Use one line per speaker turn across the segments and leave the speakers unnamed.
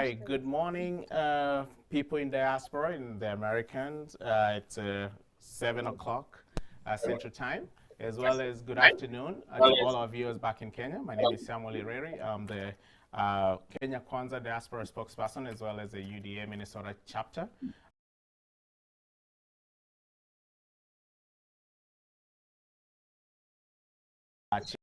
Hi, good morning, people in diaspora, in the Americans. It's 7 o'clock Central Time, as well as good afternoon to all our viewers back in Kenya. My name is Samuel Ireri. I'm the Kenya Kwanza diaspora spokesperson, as well as the UDA Minnesota chapter.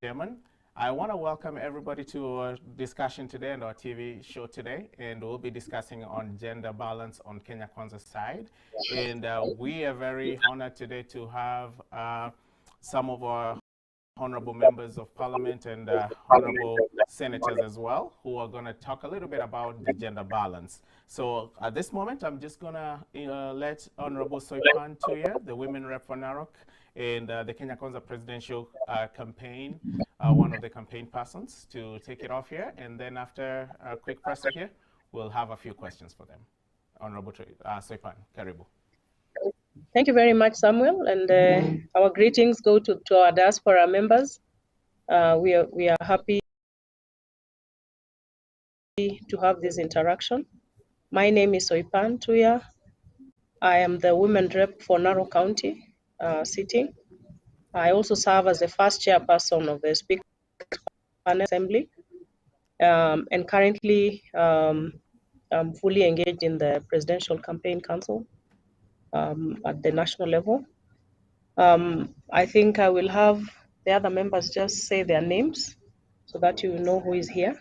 Chairman. I want to welcome everybody to our discussion today and our TV show today, and we'll be discussing on gender balance on Kenya Kwanza's side. And we are very honored today to have some of our honorable members of parliament and honorable senators as well, who are going to talk a little bit about the gender balance. So at this moment, I'm just going to let Honorable Soipan Tuya, the women rep for Narok, and the Kenya Kwanza presidential campaign, one of the campaign persons, to take it off here. And then after a quick presser here, we'll have a few questions for them. Honorable Soipan, Karibu.
Thank you very much, Samuel, and our greetings go to our diaspora members. We are happy to have this interaction. My name is Soipan Tuya. I am the women rep for Narok County sitting. I also serve as the first chairperson of the Speaker Assembly, and currently I'm fully engaged in the Presidential Campaign Council at the national level. I think I will have the other members just say their names so that you know who is here.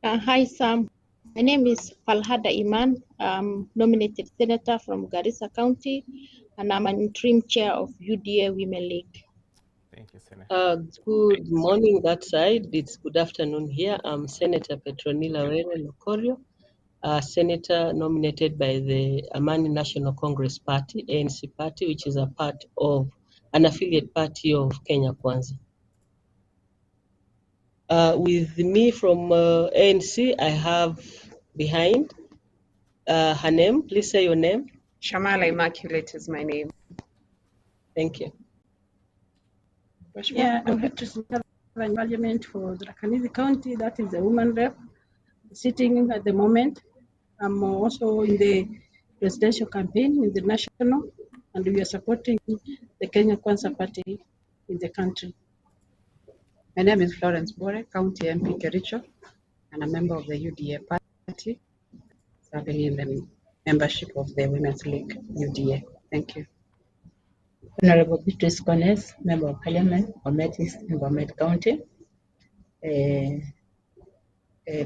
Hi, Sam. My name is Falhada Iman. I'm nominated senator from Garissa County, and I'm an interim chair of UDA Women League.
Thank you, Senator.
Good morning that side. It's good afternoon here. I'm Senator Petronila Were Lokorio, senator nominated by the Amani National Congress Party, ANC party, which is a part of an affiliate party of Kenya Kwanza. With me from ANC, I have behind her name. Please say your name.
Shamala Immaculate is my name.
Thank you.
Yeah, I'm here to serve in parliament for the Rakanizi County. That is the woman rep sitting at the moment. I'm also in the presidential campaign in the national, and we are supporting the Kenya Kwanza party in the country.
My name is Florence Bore, County MP Kericho, and a member of the UDA party, serving in the membership of the Women's League UDA. Thank you.
Honorable Beatrice Kones, Member of Parliament, Bomet East and Bomet County,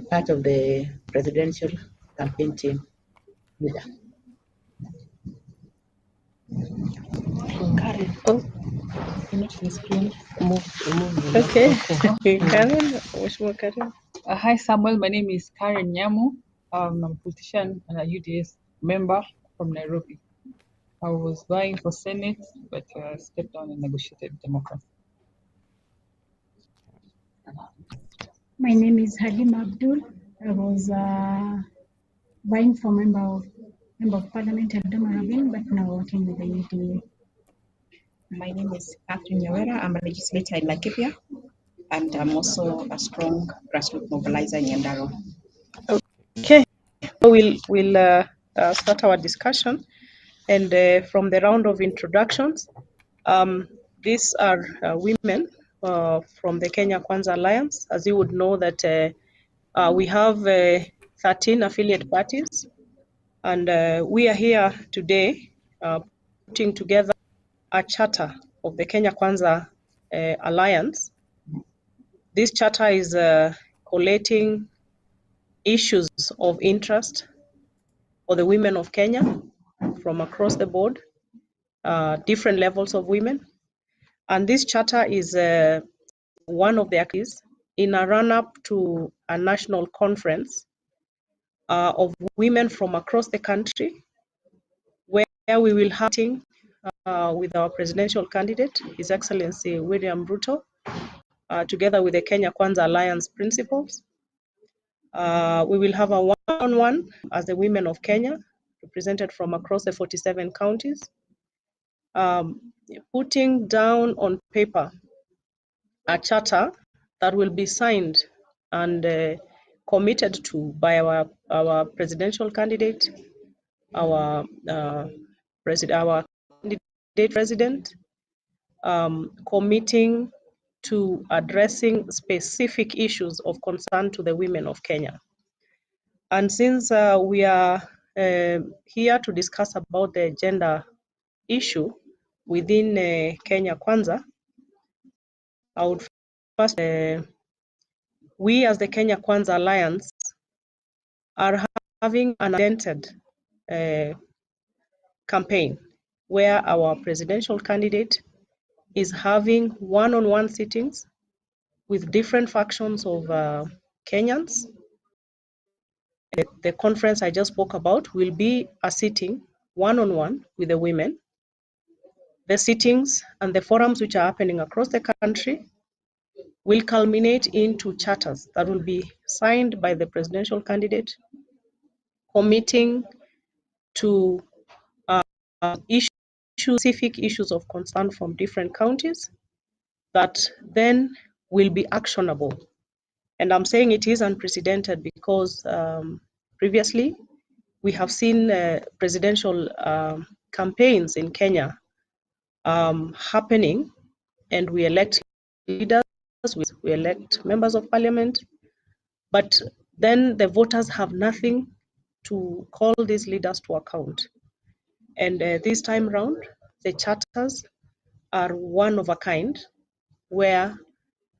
part of the presidential campaign team leader.
Karen. Oh.
Remove
Okay. Karen, which more Karen?
Hi, Samuel. My name is Karen Nyamu. I'm a politician and a UDS member from Nairobi. I was vying for Senate, but stepped down and negotiated Democrat.
My name is Halima Abdul. I was vying for member of Parliament at Domarabin, but now working with the UDA.
My name is Catherine Nyawera. I'm a legislator in Laikipia, and I'm also a strong grassroots mobilizer in Nyandarua.
Okay, we'll start our discussion, and from the round of introductions, these are women from the Kenya Kwanza Alliance. As you would know that we have 13 affiliate parties, and we are here today putting together a charter of the Kenya Kwanza Alliance. This charter is collating issues of interest for the women of Kenya from across the board, different levels of women. And this charter is one of the activities in a run-up to a national conference of women from across the country, where we will have a meeting with our presidential candidate, His Excellency William Ruto, together with the Kenya Kwanza Alliance principals. We will have a one-on-one as the women of Kenya, represented from across the 47 counties, putting down on paper a charter that will be signed and committed to by our presidential candidate, our candidate president, committing to addressing specific issues of concern to the women of Kenya. And since we are here to discuss about the gender issue within Kenya Kwanza, I would first, we as the Kenya Kwanza Alliance are having an undented campaign where our presidential candidate is having one-on-one sittings with different factions of Kenyans. The conference I just spoke about will be a sitting one-on-one with the women. The sittings and the forums which are happening across the country will culminate into charters that will be signed by the presidential candidate, committing to specific issues of concern from different counties that then will be actionable. And I'm saying it is unprecedented because previously we have seen presidential campaigns in Kenya happening, and we elect leaders, we elect members of parliament, but then the voters have nothing to call these leaders to account. And this time round, the charters are one of a kind, where,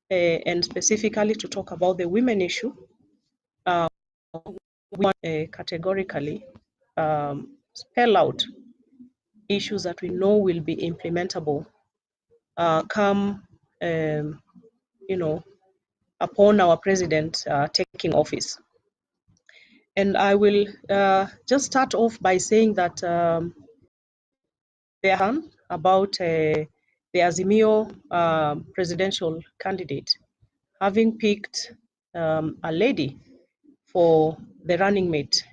and specifically to talk about the women issue, we want categorically spell out issues that we know will be implementable come, upon our president taking office. And I will just start off by saying that they are about the Azimio presidential candidate having picked a lady for the running mate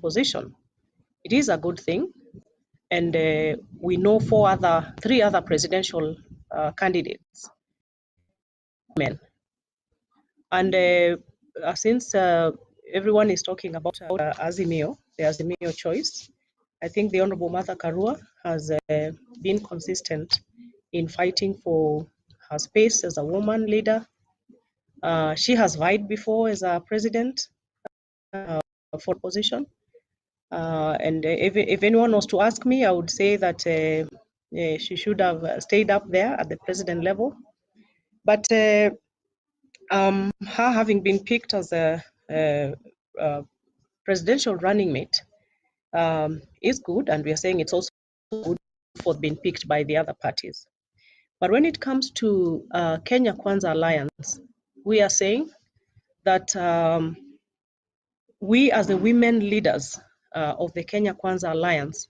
position. It is a good thing, and we know three other presidential candidates, men. And since everyone is talking about Azimio, the Azimio choice, I think the Honorable Martha Karua has been consistent in fighting for her space as a woman leader. She has vied before as a president for position. And if anyone was to ask me, I would say that she should have stayed up there at the president level. But her having been picked as a presidential running mate is good, and we are saying it's also good for being picked by the other parties. But when it comes to Kenya Kwanza Alliance, we are saying that we as the women leaders of the Kenya Kwanza Alliance,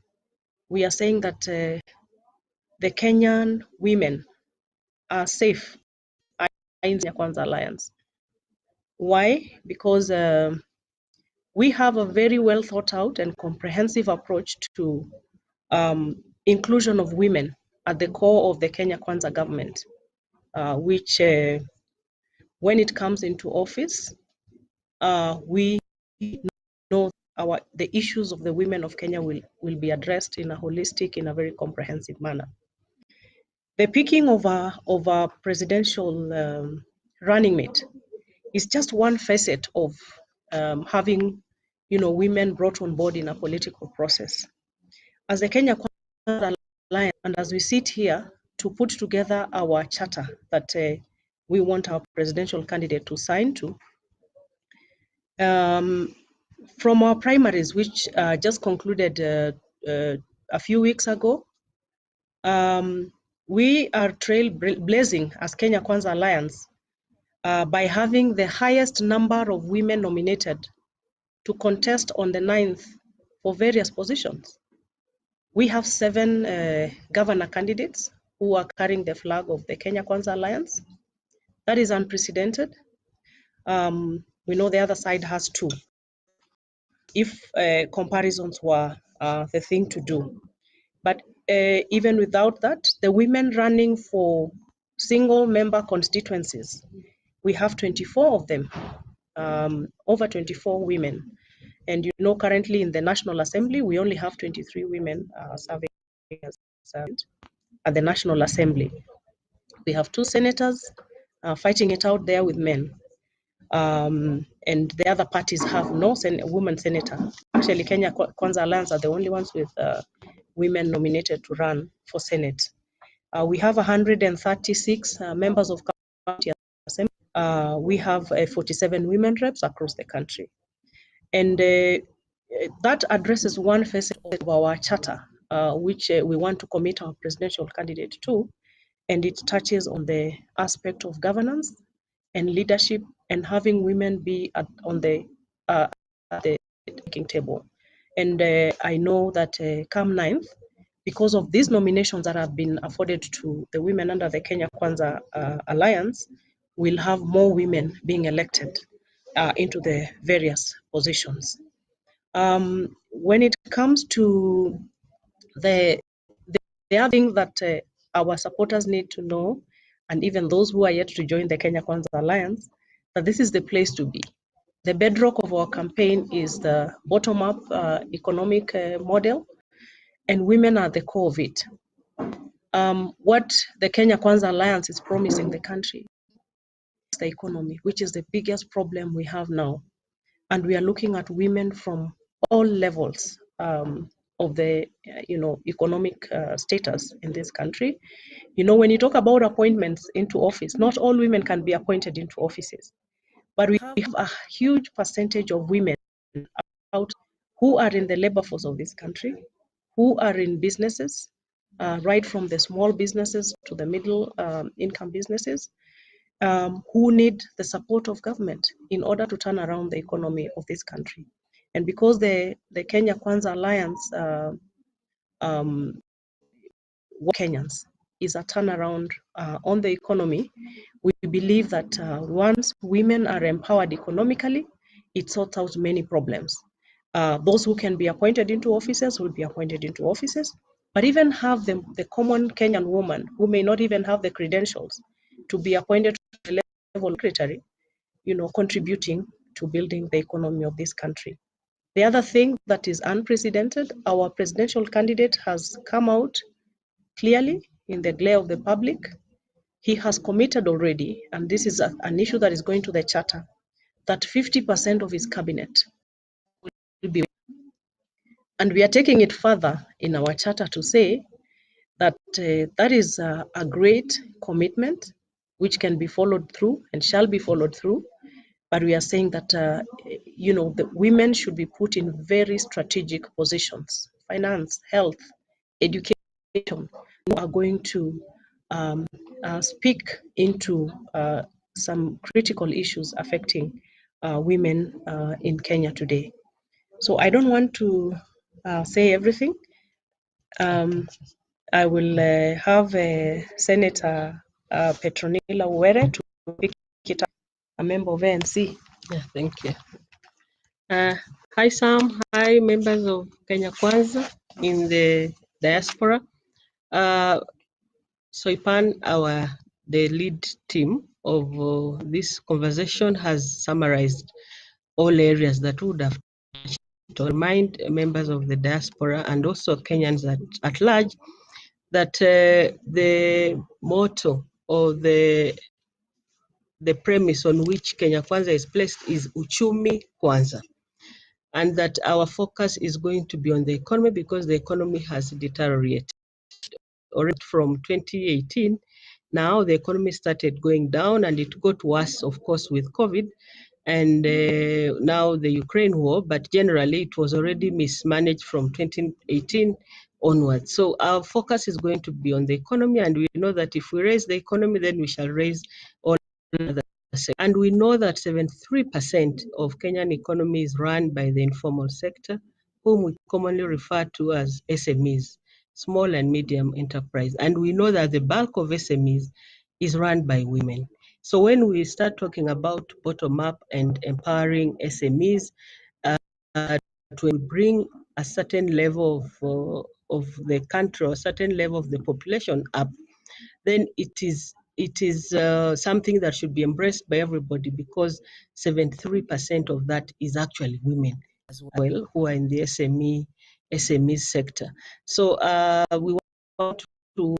we are saying that the Kenyan women are safe in the Kenya Kwanza Alliance. Why? Because we have a very well thought out and comprehensive approach to inclusion of women at the core of the Kenya Kwanza government, which when it comes into office, we know the issues of the women of Kenya will be addressed in a holistic, in a very comprehensive manner. The picking of a presidential running mate is just one facet of having, women brought on board in a political process. As the Kenya Kwanza Alliance, and as we sit here to put together our charter that we want our presidential candidate to sign to, from our primaries, which just concluded a few weeks ago, we are trailblazing as Kenya Kwanza Alliance by having the highest number of women nominated to contest on the 9th for various positions. We have 7 governor candidates who are carrying the flag of the Kenya Kwanza Alliance. That is unprecedented. We know the other side has 2. If comparisons were the thing to do. But even without that, the women running for single member constituencies, we have 24 of them. over 24 women. And you know, currently in the National Assembly, we only have 23 women serving as at the National Assembly. We have 2 senators fighting it out there with men. And the other parties have no woman senator. Actually, Kenya Kwanza Alliance are the only ones with women nominated to run for Senate. We have 136 members of county assembly. We have 47 women reps across the country. And that addresses one facet of our charter, which we want to commit our presidential candidate to. And it touches on the aspect of governance and leadership and having women be on the table. And I know that come 9th, because of these nominations that have been afforded to the women under the Kenya Kwanza Alliance, we'll have more women being elected into the various positions. When it comes to the other thing that our supporters need to know, and even those who are yet to join the Kenya Kwanza Alliance, that this is the place to be. The bedrock of our campaign is the bottom-up economic model, and women are the core of it. What the Kenya Kwanza Alliance is promising the country is the economy, which is the biggest problem we have now. And we are looking at women from all levels of the economic status in this country. You know, when you talk about appointments into office, not all women can be appointed into offices. But we have a huge percentage of women out who are in the labor force of this country, who are in businesses, right from the small businesses to the middle income businesses, who need the support of government in order to turn around the economy of this country. And because the Kenya Kwanza Alliance Kenyans is a turnaround on the economy, we believe that once women are empowered economically, it sorts out many problems. Those who can be appointed into offices will be appointed into offices, but even have the common Kenyan woman who may not even have the credentials to be appointed to the level of secretary, contributing to building the economy of this country. The other thing that is unprecedented, our presidential candidate has come out clearly in the glare of the public. He has committed already, and this is an issue that is going to the charter, that 50% of his cabinet will be. And we are taking it further in our charter to say that that is a great commitment which can be followed through and shall be followed through. But we are saying that, the women should be put in very strategic positions, finance, health, education, who are going to speak into some critical issues affecting women in Kenya today. So I don't want to say everything. I will have Senator Petronila Uwere to pick it up, a member of ANC.
Yeah, thank you. Hi, Sam. Hi, members of Kenya Kwanza in the diaspora. Soipan, the lead team of this conversation, has summarized all areas that would have to remind members of the diaspora and also Kenyans at large that the motto or the premise on which Kenya Kwanza is placed is Uchumi Kwanza, and that our focus is going to be on the economy because the economy has deteriorated. Already from 2018, now the economy started going down and it got worse, of course, with COVID and now the Ukraine war, but generally it was already mismanaged from 2018 onwards. So our focus is going to be on the economy, and we know that if we raise the economy, then we shall raise all other sectors. And we know that 73% of Kenyan economy is run by the informal sector, whom we commonly refer to as SMEs, small and medium enterprise. And we know that the bulk of SMEs is run by women. So when we start talking about bottom-up and empowering SMEs, to bring a certain level of the country or a certain level of the population up, then it is it is something that should be embraced by everybody, because 73% of that is actually women as well, who are in the SME sector. So we want to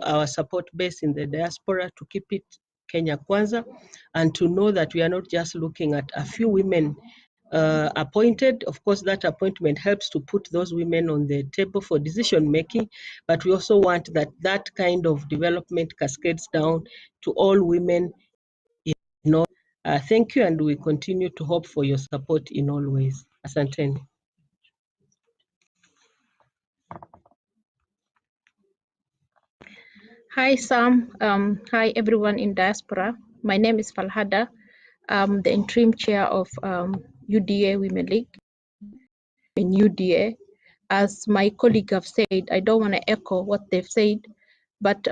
our support base in the diaspora to keep it Kenya Kwanza, and to know that we are not just looking at a few women appointed. Of course, that appointment helps to put those women on the table for decision making, but we also want that kind of development cascades down to all women in all. Thank you, and we continue to hope for your support in all ways. Asanteni.
Hi, Sam. Hi, everyone in diaspora. My name is Falhada. I'm the interim chair of UDA Women League in UDA. As my colleague have said, I don't want to echo what they've said, but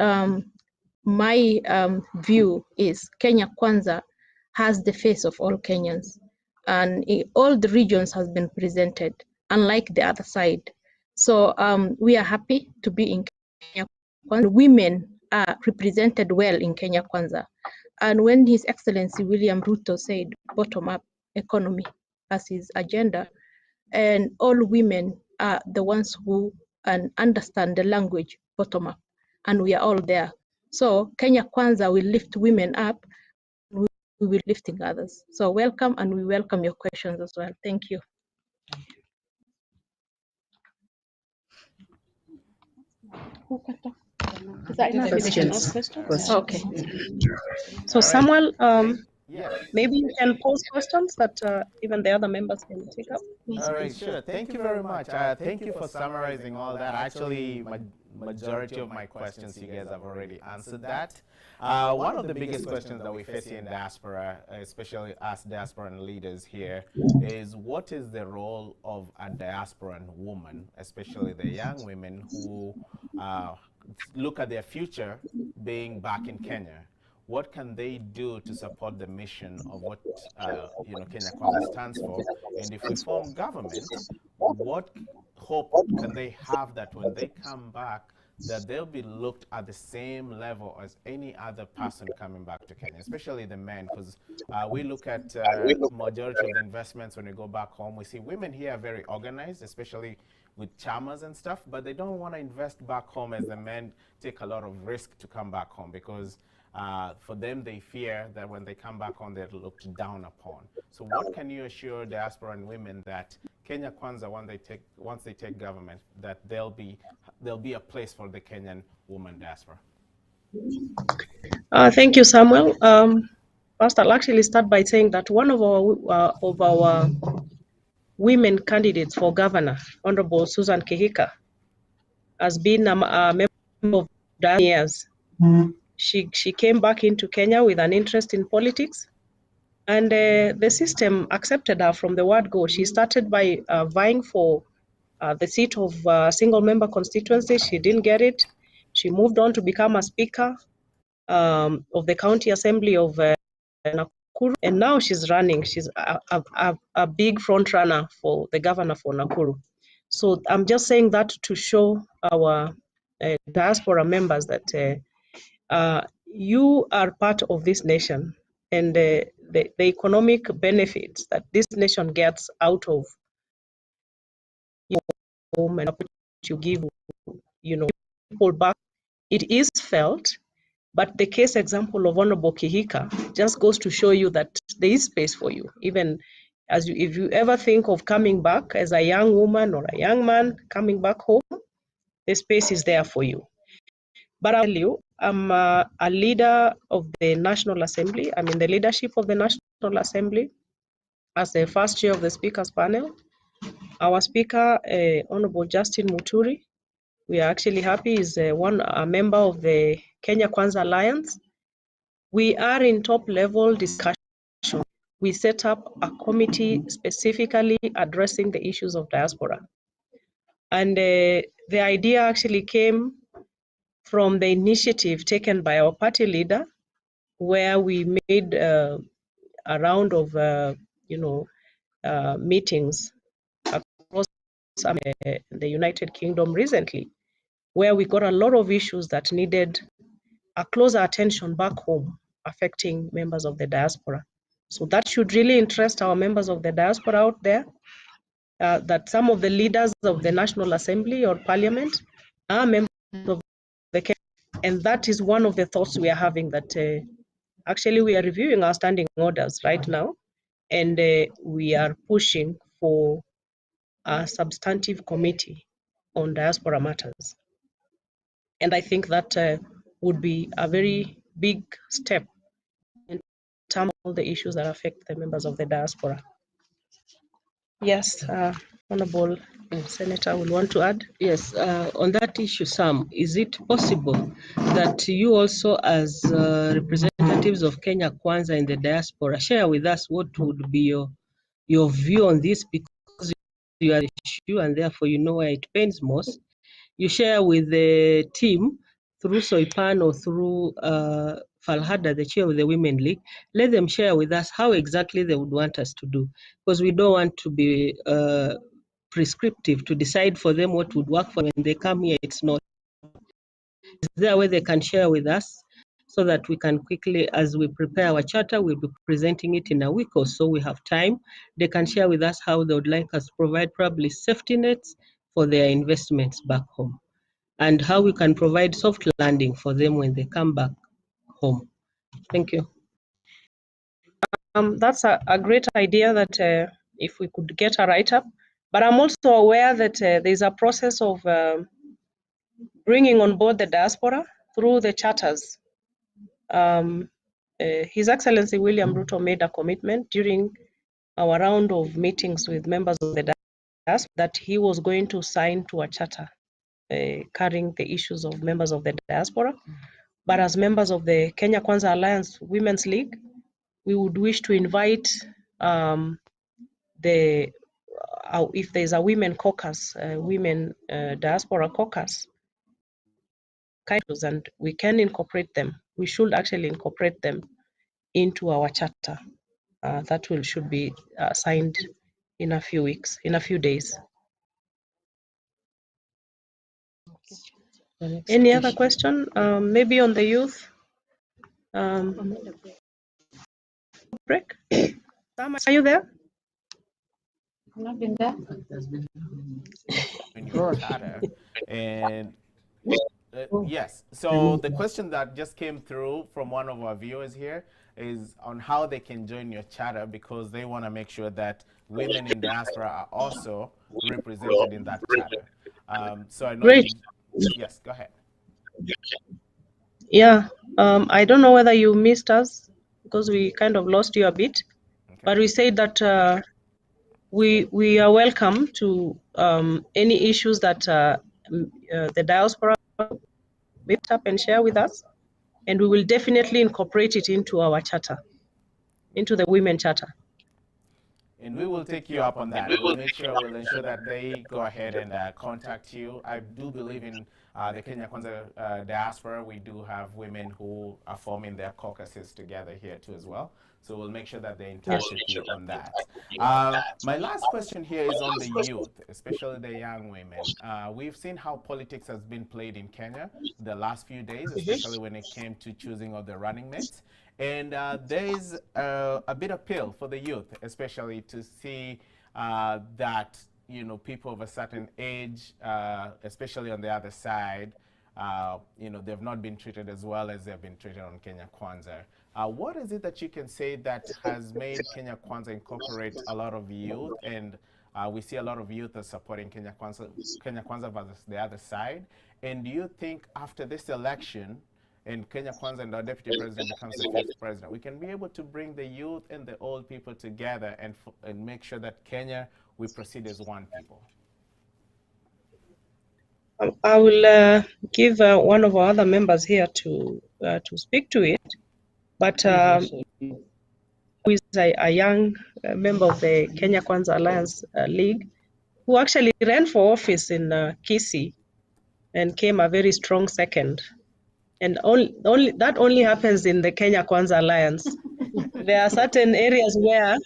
my view is Kenya Kwanza has the face of all Kenyans, and all the regions has been presented, unlike the other side. So we are happy to be in Kenya Kwanza. Women are represented well in Kenya Kwanza. And when His Excellency William Ruto said bottom-up economy as his agenda, and all women are the ones who understand the language bottom-up, and we are all there. So Kenya Kwanza will lift women up, we will be lifting others. So welcome, and we welcome your questions as well. Thank you.
Questions.
Okay.
So Samuel,
Yes.
maybe you can pose questions that even the other members can take up.
All right, sure. Thank you very much. Thank you for summarizing all that. Actually, majority of my questions, you guys have already answered that. One of the biggest questions that we face here in diaspora, especially us diasporan leaders here, is what is the role of a diasporan woman, especially the young women who look at their future being back in Kenya? What can they do to support the mission of what Kenya Kwanza stands for? And if we form government, what hope can they have that when they come back, that they'll be looked at the same level as any other person coming back to Kenya, especially the men? Because we look at majority of the investments when we go back home, we see women here are very organized, especially with chamas and stuff, but they don't want to invest back home as the men take a lot of risk to come back home, because for them, they fear that when they come back home, they're looked down upon. So what can you assure diasporan women that Kenya Kwanza, once they take government, that there'll be a place for the Kenyan woman diaspora?
Thank you, Samuel. First, I'll actually start by saying that one of our women candidates for governor, Honorable Susan Kihika, has been a member of the years. She came back into Kenya with an interest in politics, and the system accepted her from the word go. She started by vying for the seat of single member constituency. She didn't get it. She moved on to become a speaker of the county assembly of Nakuru, and now she's running. She's a big front runner for the governor for Nakuru. So I'm just saying that to show our diaspora members that you are part of this nation, and the economic benefits that this nation gets out of home and you give, people back, it is felt. But the case example of Honorable Kihika just goes to show you that there is space for you. Even if you ever think of coming back as a young woman or a young man coming back home, the space is there for you. But I'll tell you, I'm a leader of the National Assembly. I'm in the leadership of the National Assembly as the first chair of the Speakers panel. Our Speaker, Honorable Justin Muturi, we are actually happy, is a member of the Kenya Kwanza Alliance. We are in top-level discussion. We set up a committee specifically addressing the issues of diaspora. And the idea actually came from the initiative taken by our party leader, where we made a round of, meetings across the United Kingdom recently, where we got a lot of issues that needed a closer attention back home affecting members of the diaspora. So that should really interest our members of the diaspora out there, that some of the leaders of the National Assembly or Parliament are members of the, and that is one of the thoughts we are having, that actually we are reviewing our standing orders right now, and we are pushing for a substantive committee on diaspora matters. And I think that would be a very big step in terms of all the issues that affect the members of the diaspora. Yes, Honorable Senator will want to add.
Yes, on that issue, Sam, is it possible that you also, as representatives of Kenya Kwanza in the diaspora, share with us what would be your view on this, because you are the issue and therefore you know where it pains most? You share with the team through Soipan or through Falhada, the chair of the Women League. Let them share with us how exactly they would want us to do, because we don't want to be prescriptive to decide for them what would work for them. When they come here, it's not. Is there a way they can share with us so that we can quickly, as we prepare our charter, we'll be presenting it in a week or so, we have time. They can share with us how they would like us to provide probably safety nets for their investments back home, and how we can provide soft landing for them when they come back home. Thank you.
That's a great idea, that if we could get a write-up, but I'm also aware that there's a process of bringing on board the diaspora through the charters. His Excellency William Ruto made a commitment during our round of meetings with members of the diaspora that he was going to sign to a charter carrying the issues of members of the diaspora. But as members of the Kenya Kwanza Alliance Women's League, we would wish to invite if there's a women caucus, women diaspora caucus, and we can incorporate them. We should actually incorporate them into our charter. That should be signed in a few weeks, in a few days. Any other question? Maybe on the youth break? Tama, are you there?
I've not been there.
In your charter, and yes, so the question that just came through from one of our viewers here is on how they can join your charter, because they want to make sure that women in diaspora are also represented in that charter. So I know.
Great.
Yes, go ahead.
Yeah, I don't know whether you missed us because we kind of lost you a bit, but we said that we are welcome to any issues that the diaspora meet up and share with us, and we will definitely incorporate it into our charter, into the women charter.
And we will take you up on that. We'll make sure, we'll ensure that they go ahead and contact you. I do believe in the Kenya Kwanza diaspora, we do have women who are forming their caucuses together here too as well. So we'll make sure that they're in touch with you on that. My last question here is on the youth, especially the young women. We've seen how politics has been played in Kenya the last few days, especially when it came to choosing of the running mates. And there is a bit of appeal for the youth, especially to see that, you know, people of a certain age, especially on the other side, you know, they've not been treated as well as they've been treated on Kenya Kwanza. What is it that you can say that has made Kenya Kwanza incorporate a lot of youth, and we see a lot of youth are supporting Kenya Kwanza versus the other side? And do you think after this election, and Kenya Kwanza and our deputy president becomes the 5th president, we can be able to bring the youth and the old people together and make sure that Kenya, we proceed as one people?
I will give one of our other members here to speak to it, but who is a young member of the Kenya Kwanza Alliance League, who actually ran for office in Kisii and came a very strong second. And that only happens in the Kenya Kwanza Alliance. There are certain areas where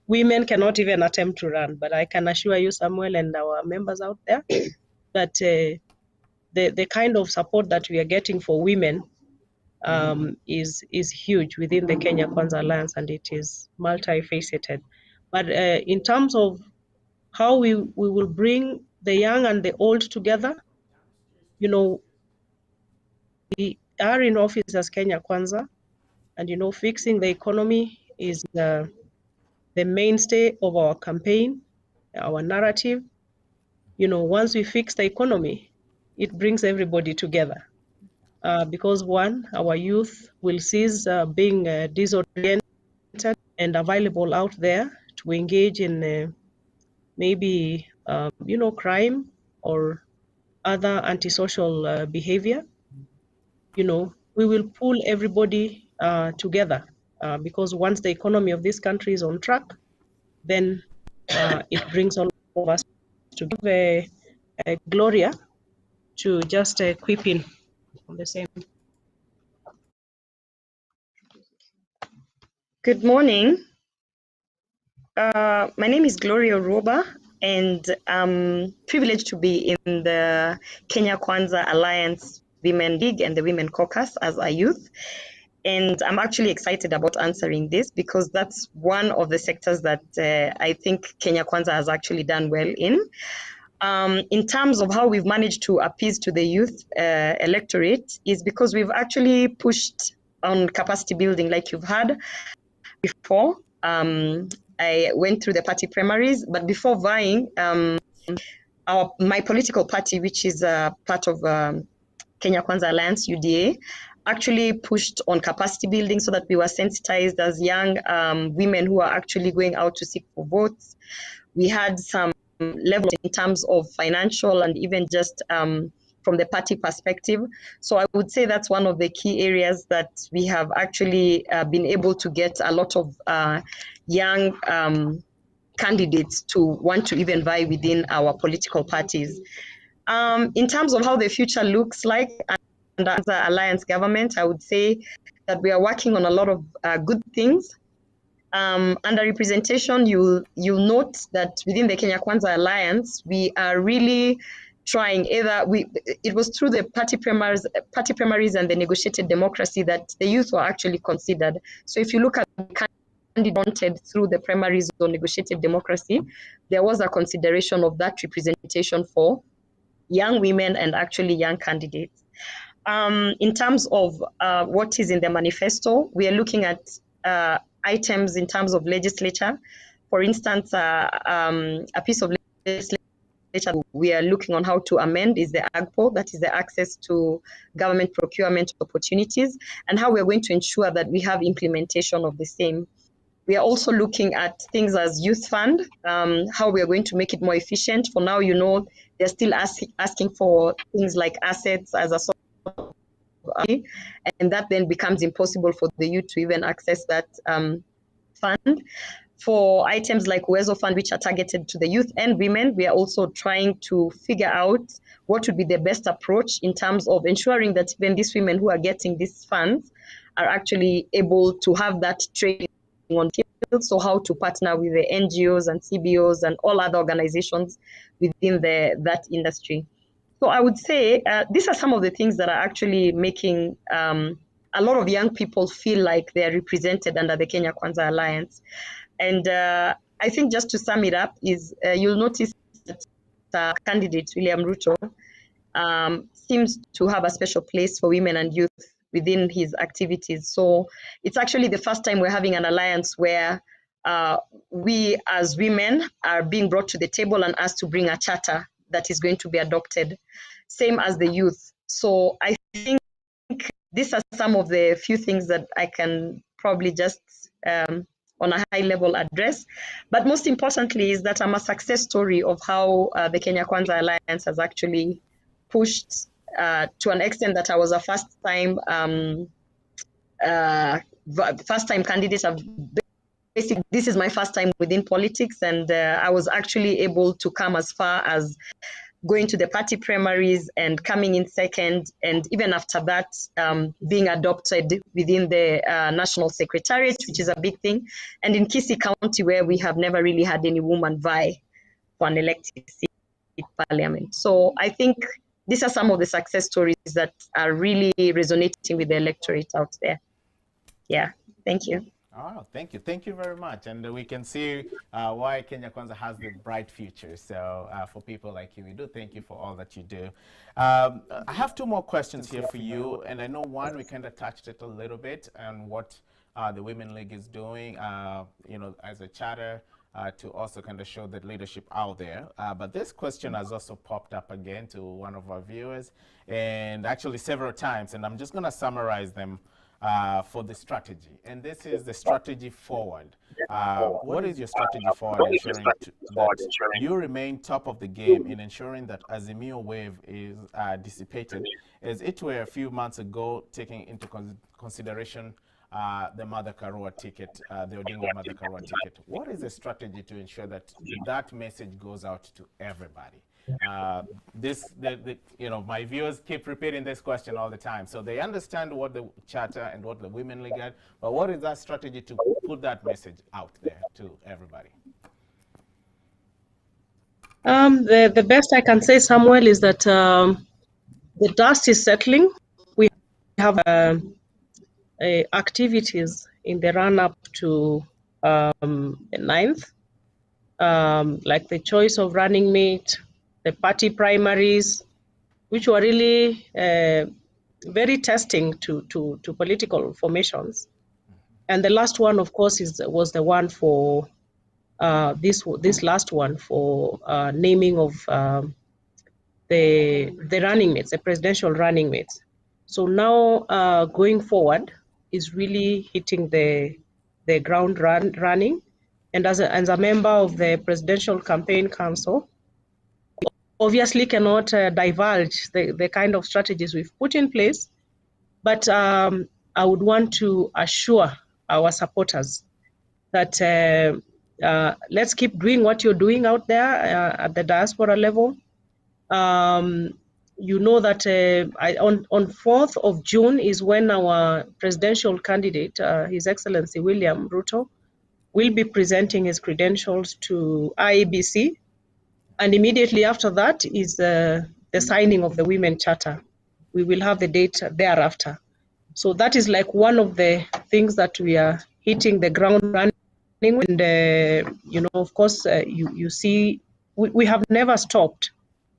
women cannot even attempt to run, but I can assure you, Samuel, and our members out there, that the kind of support that we are getting for women is huge within the Kenya Kwanza Alliance, and it is multifaceted. But in terms of how we will bring the young and the old together, you know, we are in office as Kenya Kwanza, and you know, fixing the economy is the mainstay of our campaign, our narrative. You know, once we fix the economy, it brings everybody together. Because one, our youth will cease being disoriented and available out there to engage in maybe, you know, crime or other antisocial behavior. You know, we will pull everybody together because once the economy of this country is on track, then it brings all of us to give Gloria to just quip in on the same.
Good morning. My name is Gloria Roba, and I'm privileged to be in the Kenya Kwanza Alliance Women League and the Women Caucus as a youth. And I'm actually excited about answering this because that's one of the sectors that I think Kenya Kwanza has actually done well in. In terms of how we've managed to appease to the youth electorate is because we've actually pushed on capacity building like you've had before. I went through the party primaries, but before vying, my political party, which is part of Kenya Kwanza Alliance, UDA, actually pushed on capacity building so that we were sensitized as young women who are actually going out to seek for votes. We had some level in terms of financial and even just from the party perspective. So I would say that's one of the key areas that we have actually been able to get a lot of young candidates to want to even vie within our political parties. In terms of how the future looks like under the alliance government, I would say that we are working on a lot of good things. Under representation, you'll note that within the Kenya Kwanza Alliance, we are really trying it was through the party primaries and the negotiated democracy that the youth were actually considered. So if you look at the candidate through the primaries or negotiated democracy, there was a consideration of that representation for young women and actually young candidates. In terms of what is in the manifesto, we are looking at items in terms of legislature. For instance, a piece of legislature we are looking on how to amend is the AGPO, that is the access to government procurement opportunities, and how we're going to ensure that we have implementation of the same. We are also looking at things as youth fund, how we are going to make it more efficient. For now, you know, they're still asking for things like assets as a sort of, and that then becomes impossible for the youth to even access that fund. For items like Uwezo Fund, which are targeted to the youth and women, we are also trying to figure out what would be the best approach in terms of ensuring that even these women who are getting these funds are actually able to have that training on field, so how to partner with the NGOs and CBOs and all other organizations within that industry. So I would say these are some of the things that are actually making a lot of young people feel like they are represented under the Kenya Kwanza Alliance. And I think just to sum it up is you'll notice that candidate William Ruto seems to have a special place for women and youth within his activities. So it's actually the first time we're having an alliance where we as women are being brought to the table and asked to bring a charter that is going to be adopted, same as the youth. So I think these are some of the few things that I can probably just on a high level address. But most importantly is that I'm a success story of how the Kenya Kwanza Alliance has actually pushed to an extent that I was a first-time candidate. Basically, this is my first time within politics, and I was actually able to come as far as going to the party primaries and coming in second, and even after that, being adopted within the National Secretariat, which is a big thing, and in Kisii County, where we have never really had any woman vie for an elected seat in parliament. So I think these are some of the success stories that are really resonating with the electorate out there. Yeah, thank you.
Oh, thank you. Thank you very much. And we can see why Kenya Kwanza has the bright future. So for people like you, we do thank you for all that you do. I have two more questions here for you. And I know one, we kind of touched it a little bit on what the Women League is doing, you know, as a charter to also kind of show the leadership out there. But this question has also popped up again to one of our viewers, and actually several times. And I'm just going to summarize them for the strategy. And this is the strategy forward. What is your strategy forward ensuring that you remain top of the game in ensuring that Azimio wave is dissipated, as it were a few months ago, taking into consideration the Mother Karua ticket, the Odinga Mother Karua ticket? What is the strategy to ensure that that message goes out to everybody? You know, my viewers keep repeating this question all the time. So they understand what the charter and what the Women League had, but what is that strategy to put that message out there to everybody?
The best I can say, Samuel, is that the dust is settling. We have activities in the run-up to the 9th, like the choice of running mate, the party primaries, which were really very testing to political formations. And the last one, of course, was the one for this last one for naming of the running mates, the presidential running mates. So now going forward is really hitting the ground running. And as a member of the Presidential Campaign Council, we obviously cannot divulge the kind of strategies we've put in place, but I would want to assure our supporters that let's keep doing what you're doing out there at the diaspora level. You know that on 4th of June is when our presidential candidate, His Excellency William Ruto, will be presenting his credentials to IEBC. And immediately after that is the signing of the Women Charter. We will have the date thereafter. So that is like one of the things that we are hitting the ground running with. And, you know, of course, you see, we have never stopped.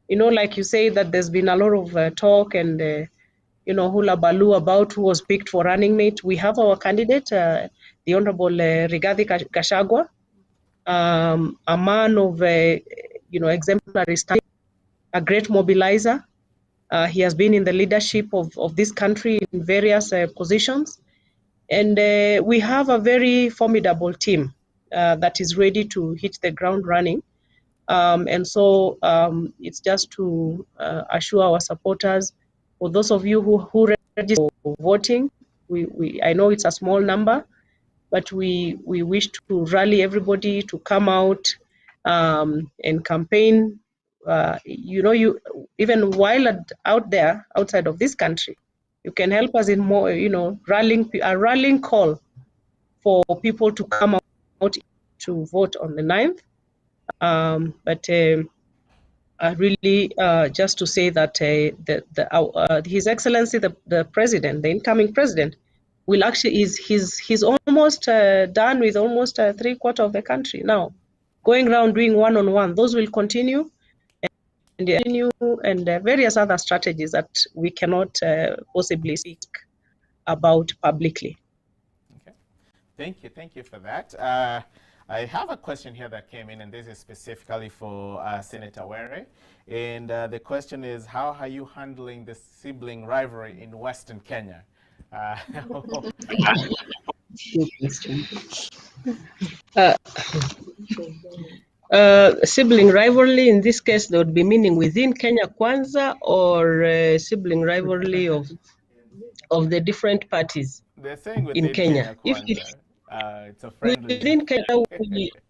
You know, like you say, that there's been a lot of talk and, you know, hula baloo about who was picked for running mate. We have our candidate, the Honorable Rigathi Gachagua, a man of, you know, exemplary style, a great mobilizer. He has been in the leadership of this country in various positions. And we have a very formidable team that is ready to hit the ground running. And so it's just to assure our supporters, for those of you who register for voting, I know it's a small number, but we wish to rally everybody to come out and campaign. You know, even while out there, outside of this country, you can help us in more, you know, a rallying call for people to come out to vote on the 9th. But really, just to say that His Excellency, the President, the incoming President, will actually he's almost done with almost 3/4 of the country now, going around doing one-on-one. Those will continue, and various other strategies that we cannot possibly speak about publicly.
Okay, thank you for that. I have a question here that came in, and this is specifically for Senator Were. And the question is, how are you handling the sibling rivalry in Western Kenya?
Sibling rivalry, in this case, there would be meaning within Kenya Kwanza, or sibling rivalry of the different parties.
They're saying within
in Kenya.
It's a friendly.
Within Kenya,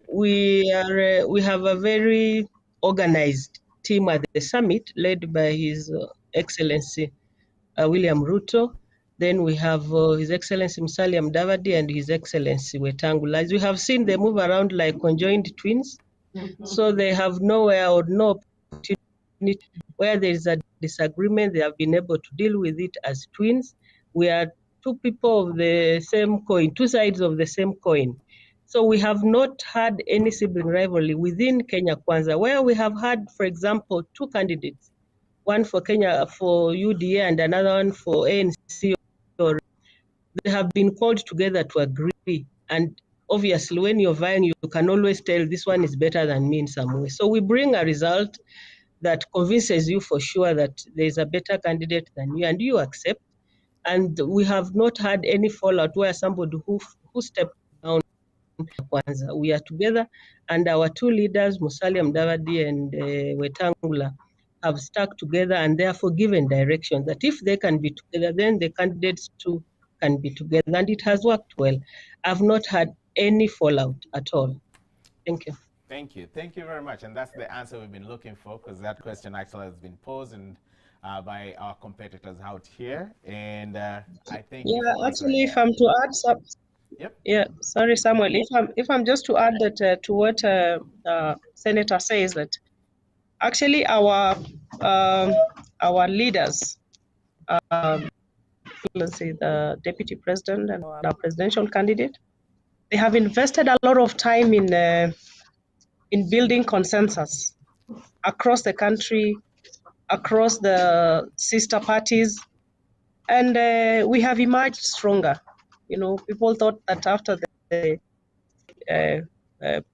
we have a very organized team at the summit, led by His Excellency William Ruto. Then we have His Excellency Musalia Mudavadi and His Excellency Wetangula. As we have seen, they move around like conjoined twins, so they have nowhere or no opportunity where there is a disagreement, they have been able to deal with it as twins. We are two people of the same coin, two sides of the same coin. So we have not had any sibling rivalry within Kenya Kwanza, where we have had, for example, two candidates, one for UDA and another one for ANC. They have been called together to agree. And obviously, when you're vying, you can always tell this one is better than me in some way. So we bring a result that convinces you for sure that there is a better candidate than you, and you accept. And we have not had any fallout where somebody who stepped down. Kwanza. We are together, and our two leaders, Musalia Mudavadi and Wetangula, have stuck together and therefore given direction that if they can be together, then the candidates too can be together, and it has worked well. I've not had any fallout at all. Thank you.
Thank you. Thank you very much. And that's the answer we've been looking for, because that question actually has been posed and, by our competitors out here. And I thank you for
actually, if I'm to add some, yeah, sorry, Samuel. If I'm just to add that to what Senator says, that actually our leaders, let's say the deputy president and our presidential candidate, they have invested a lot of time in building consensus across the country, across the sister parties, and we have emerged stronger. You know, people thought that after the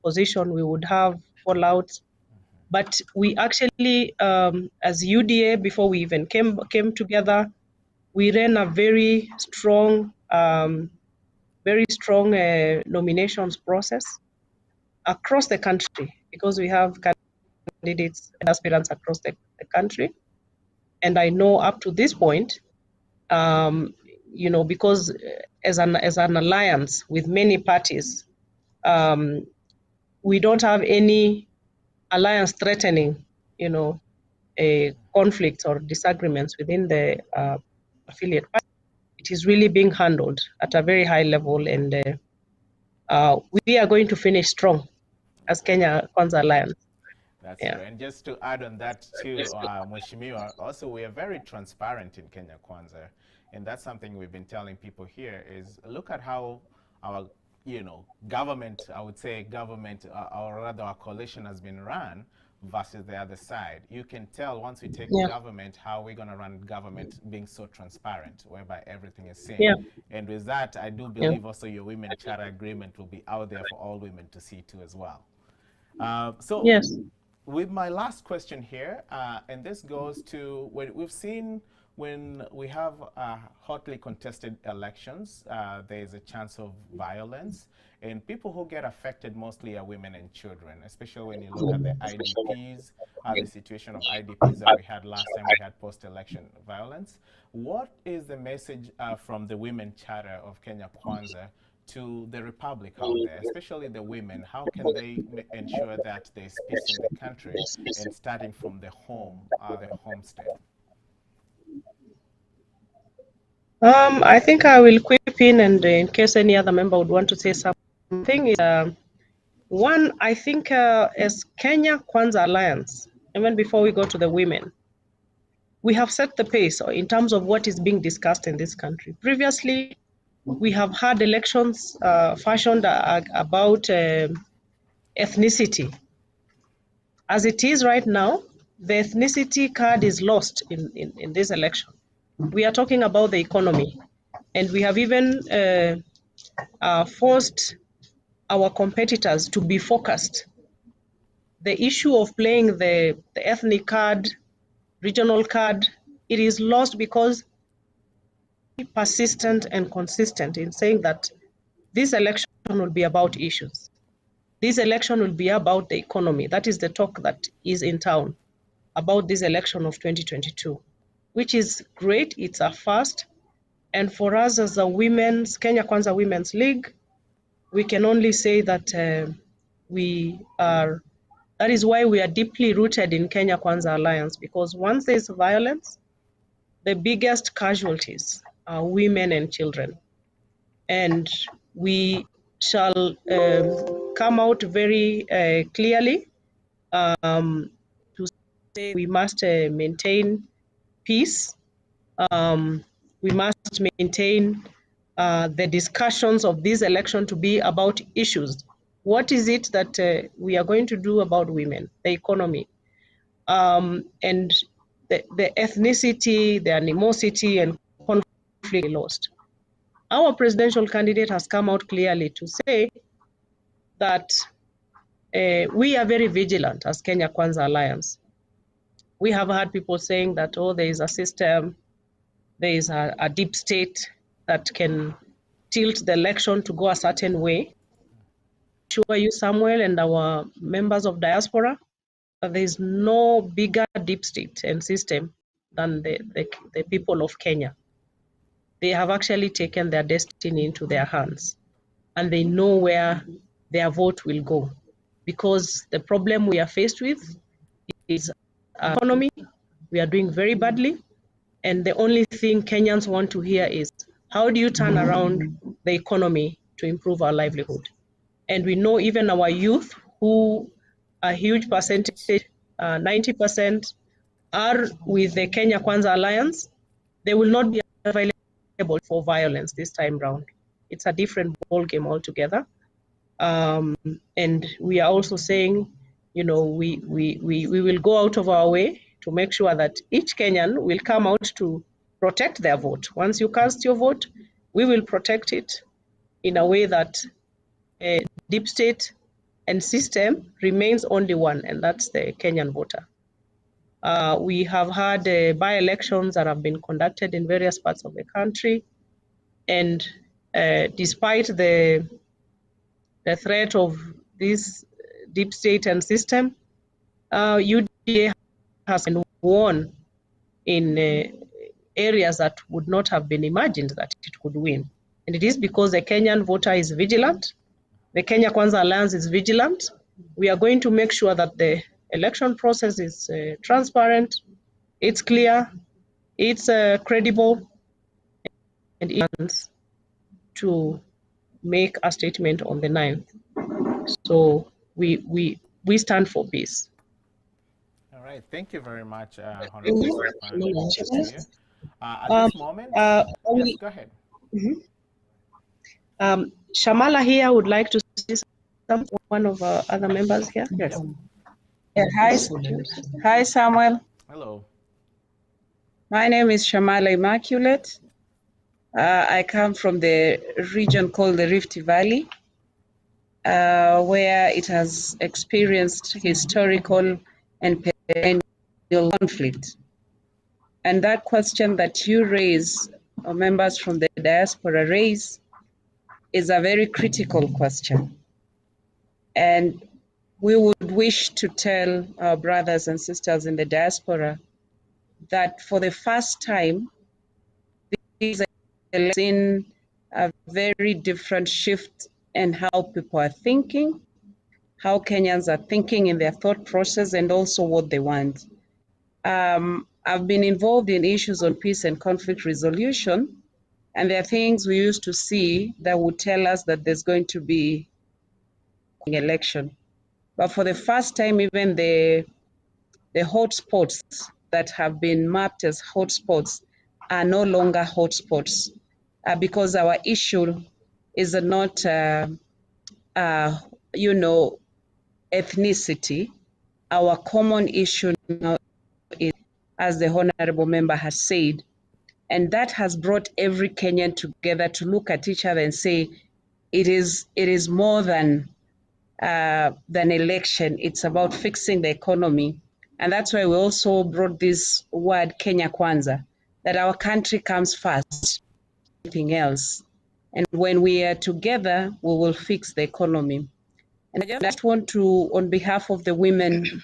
position we would have fallouts, but we actually, as UDA, before we even came together, we ran a very strong nominations process across the country, because we have candidates and aspirants across the country. And I know up to this point, you know, because as an alliance with many parties, we don't have any alliance threatening, you know, conflicts or disagreements within the affiliate party. It is really being handled at a very high level, and we are going to finish strong as Kenya Kwanza Alliance.
That's true. And just to add on that too, Mheshimiwa, also we are very transparent in Kenya Kwanza. And that's something we've been telling people here is look at how our, you know, government, I would say government, or rather our coalition has been run versus the other side. You can tell once we take government, how we're going to run government being so transparent, whereby everything is seen. And with that, I do believe also your women charter agreement will be out there for all women to see too as well. With my last question here, and this goes to what we've seen when we have hotly contested elections, there is a chance of violence, and people who get affected mostly are women and children, especially when you look at the IDPs, the situation of IDPs that we had last time we had post-election violence. What is the message from the Women Charter of Kenya Kwanza to the Republic out there, especially the women? How can they ensure that there's peace in the country, and starting from the home, the homestead?
I think I will quip in, and in case any other member would want to say something, one, I think as Kenya Kwanza Alliance, even before we go to the women, we have set the pace in terms of what is being discussed in this country. Previously, we have had elections fashioned about ethnicity. As it is right now, the ethnicity card is lost in this election. We are talking about the economy, and we have even forced our competitors to be focused. The issue of playing the ethnic card, regional card, it is lost because persistent and consistent in saying that this election will be about issues. This election will be about the economy. That is the talk that is in town about this election of 2022, which is great. It's a first. And for us as a Kenya Kwanza Women's League, we can only say that that is why we are deeply rooted in Kenya Kwanza Alliance, because once there's violence, the biggest casualties are women and children. And we shall come out very clearly to we must maintain peace. We must maintain the discussions of this election to be about issues. What is it that we are going to do about women, the economy, and the ethnicity, the animosity and conflict lost? Our presidential candidate has come out clearly to say that we are very vigilant as Kenya Kwanza Alliance. We have heard people saying that, oh, there is a system, there is a deep state that can tilt the election to go a certain way. Assure you, Samuel, and our members of diaspora, that there is no bigger deep state and system than the people of Kenya. They have actually taken their destiny into their hands, and they know where their vote will go. Because the problem we are faced with is economy. We are doing very badly. And the only thing Kenyans want to hear is, how do you turn around the economy to improve our livelihood? And we know even our youth, who a huge percentage, 90%, are with the Kenya Kwanza Alliance, they will not be available for violence this time round. It's a different ballgame altogether. And we are also saying, you know, we will go out of our way to make sure that each Kenyan will come out to protect their vote. Once you cast your vote, we will protect it in a way that a deep state and system remains only one, and that's the Kenyan voter. We have had by-elections that have been conducted in various parts of the country, and despite the threat of this deep state and system, UDA has won in areas that would not have been imagined that it could win. And it is because the Kenyan voter is vigilant. The Kenya Kwanza Alliance is vigilant. We are going to make sure that the election process is transparent, it's clear, it's credible, and it to make a statement on the 9th. So we stand for peace.
All right, thank you very much, Honorable Stefan. At this moment, yes, go ahead.
Shamala here would like to see one of our other members here.
Yes. Yeah, hi, Samuel.
Hello.
My name is Shamala Immaculate. I come from the region called the Rift Valley, where it has experienced historical and perennial conflict. And that question that you raise, or members from the diaspora raise, is a very critical question. And we would wish to tell our brothers and sisters in the diaspora that for the first time, these are seen a very different shift in how people are thinking, how Kenyans are thinking in their thought process, and also what they want. I've been involved in issues on peace and conflict resolution, and there are things we used to see that would tell us that there's going to be an election. But for the first time, even the hotspots that have been mapped as hotspots are no longer hotspots because our issue is not, you know, ethnicity. Our common issue now is, as the honorable member has said, and that has brought every Kenyan together to look at each other and say, it is more than election. It's about fixing the economy. And that's why we also brought this word Kenya Kwanza, that our country comes first, anything else. And when we are together, we will fix the economy. And I just want to, on behalf of the women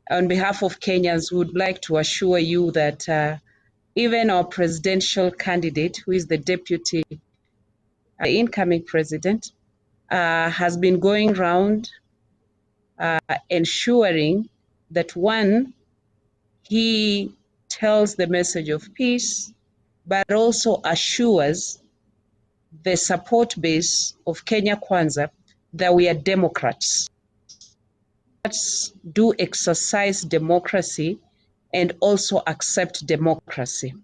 on behalf of Kenyans, we would like to assure you that even our presidential candidate, who is the deputy, the incoming president, has been going around ensuring that, one, he tells the message of peace, but also assures the support base of Kenya Kwanza that we are Democrats. do exercise democracy and also accept democracy.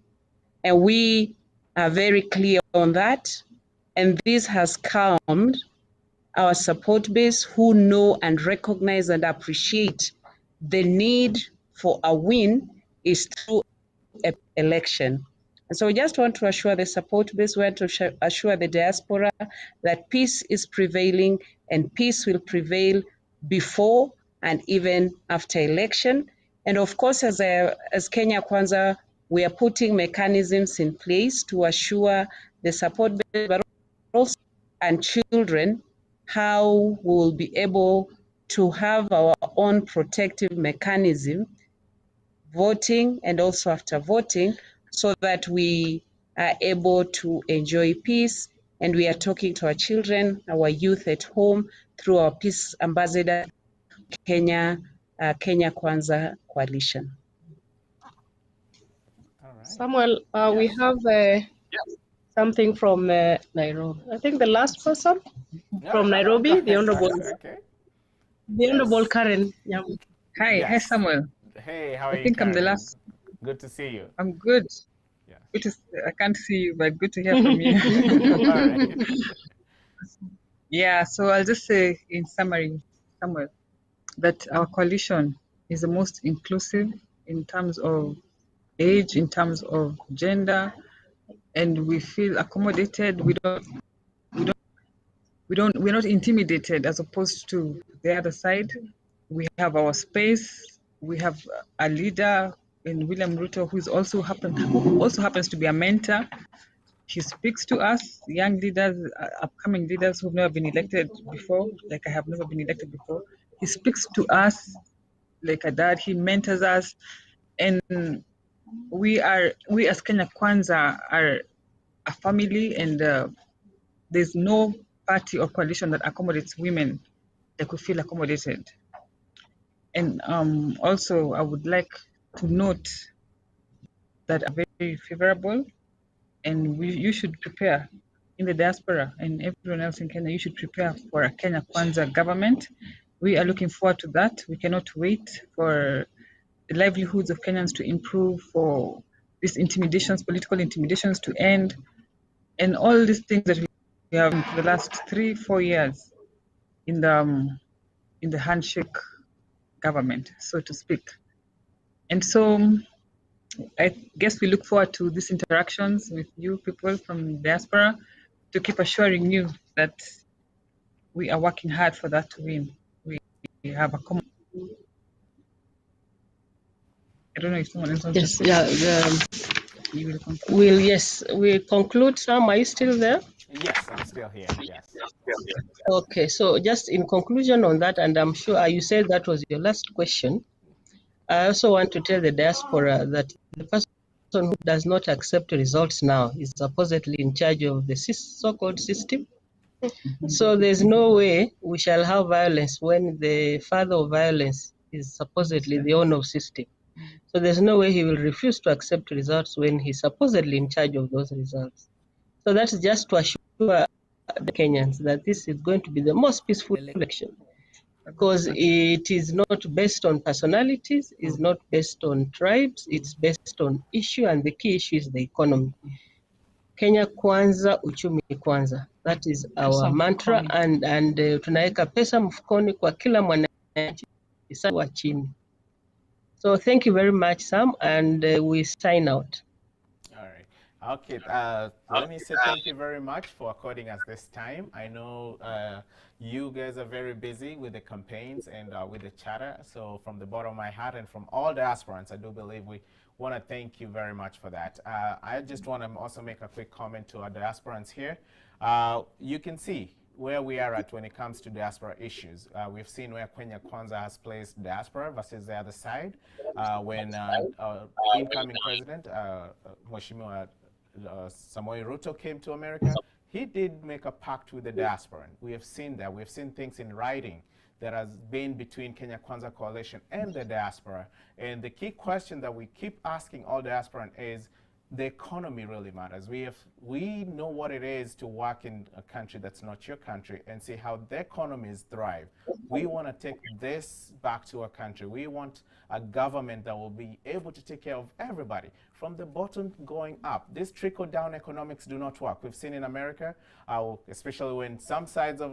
And we are very clear on that. And this has calmed our support base who know and recognize and appreciate the need for a win is through an election. And so we just want to assure the support base, we want to assure the diaspora that peace is prevailing and peace will prevail before and even after election. And of course, as Kenya Kwanza, we are putting mechanisms in place to assure the support base, but also and children, how we will be able to have our own protective mechanism, voting and also after voting, so that we are able to enjoy peace. And we are talking to our children, our youth at home through our peace ambassador, Kenya Kwanza Coalition.
All right.
Samuel, we have something from Nairobi. I think the last person from Nairobi, the Honorable, the Honorable Karen.
Hi, hi Samuel.
Hey, how are you?
I think
Karen?
I'm the last.
Good to see you.
I'm good.
Yeah.
Good to, I can't see you, but good to hear from you.
All right.
Yeah, so I'll just say in summary, Samuel, that our coalition is the most inclusive in terms of age, in terms of gender, and we feel accommodated. We're not intimidated as opposed to the other side. We have our space. We have a leader in William Ruto who also happens to be a mentor. He speaks to us, young leaders, upcoming leaders who've never been elected before, like I have never been elected before. He speaks to us like a dad. He mentors us, and we as Kenya Kwanza are a family, and there's no party or coalition that accommodates women that could feel accommodated. And also, I would like to note that are very favorable, and you should prepare in the diaspora and everyone else in Kenya. You should prepare for a Kenya Kwanza government. We are looking forward to that. We cannot wait for the livelihoods of Kenyans to improve, for these intimidations, political intimidations to end, and all these things that we have for the last 3-4 years in the handshake government, so to speak. And so I guess we look forward to these interactions with you people from diaspora to keep assuring you that we are working hard for that to win. We have a common. I don't know if someone else wants to. You will conclude.
We'll conclude. Sam, are you still there?
Yes, I'm still here. Yes.
Okay, so just in conclusion on that, and I'm sure you said that was your last question. I also want to tell the diaspora that the person who does not accept results now is supposedly in charge of the so-called system. So there's no way we shall have violence when the father of violence is supposedly the owner of system. So there's no way he will refuse to accept results when he's supposedly in charge of those results. So that's just to assure the Kenyans that this is going to be the most peaceful election, because it is not based on personalities, it's not based on tribes, it's based on issue, and the key issue is the economy. Kenya Kwanza, uchumi kwanza. That is our mantra, and tunaweka pesa mfukoni kwa kila mwananchi wa chini. So thank you very much, Sam, and we sign out.
All right. Okay. Let me say thank you very much for according us this time. I know you guys are very busy with the campaigns and with the charter. So from the bottom of my heart and from all the aspirants, I do believe we want to thank you very much for that. I just want to also make a quick comment to our diasporans here. You can see where we are at when it comes to diaspora issues. We've seen where Kenya Kwanza has placed diaspora versus the other side. When incoming president, Mheshimiwa Samoei Ruto came to America, he did make a pact with the diaspora. We have seen that. We've seen things in writing that has been between Kenya Kwanza Coalition and the diaspora. And the key question that we keep asking all diasporans is, the economy really matters. We know what it is to work in a country that's not your country and see how the economies thrive. We want to take this back to our country. We want a government that will be able to take care of everybody from the bottom going up. This trickle-down economics do not work. We've seen in America, especially when some sides of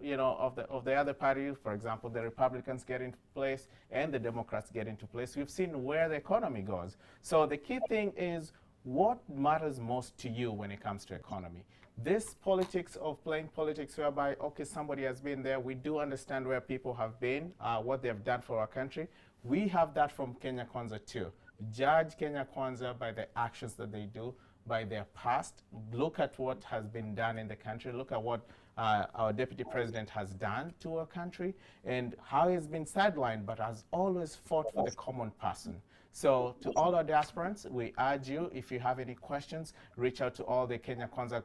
of the other party, for example, the Republicans get into place and the Democrats get into place. We've seen where the economy goes. So the key thing is, what matters most to you when it comes to economy? This politics of playing politics whereby, okay, somebody has been there, we do understand where people have been, what they've done for our country. We have that from Kenya Kwanza too. Judge Kenya Kwanza by the actions that they do, by their past. Look at what has been done in the country. Look at what our deputy president has done to our country and how he's been sidelined, but has always fought for the common person. So to all our diasporans, we urge you, if you have any questions, reach out to all the Kenya Kwanza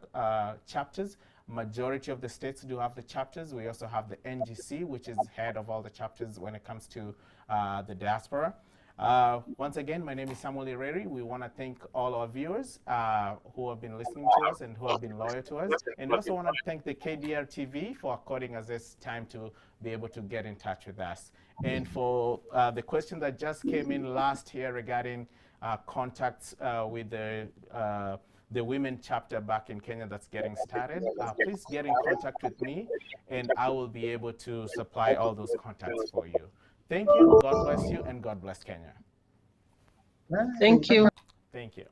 chapters. Majority of the states do have the chapters. We also have the NGC, which is head of all the chapters when it comes to the diaspora. Once again, my name is Samuel Ireri. We want to thank all our viewers who have been listening to us and who have been loyal to us. And also want to thank the KDR TV for according us this time to be able to get in touch with us. And for the question that just came in last year regarding contacts with the women chapter back in Kenya that's getting started, please get in contact with me and I will be able to supply all those contacts for you. Thank you, God bless you, and God bless Kenya.
Thank you.
Thank you.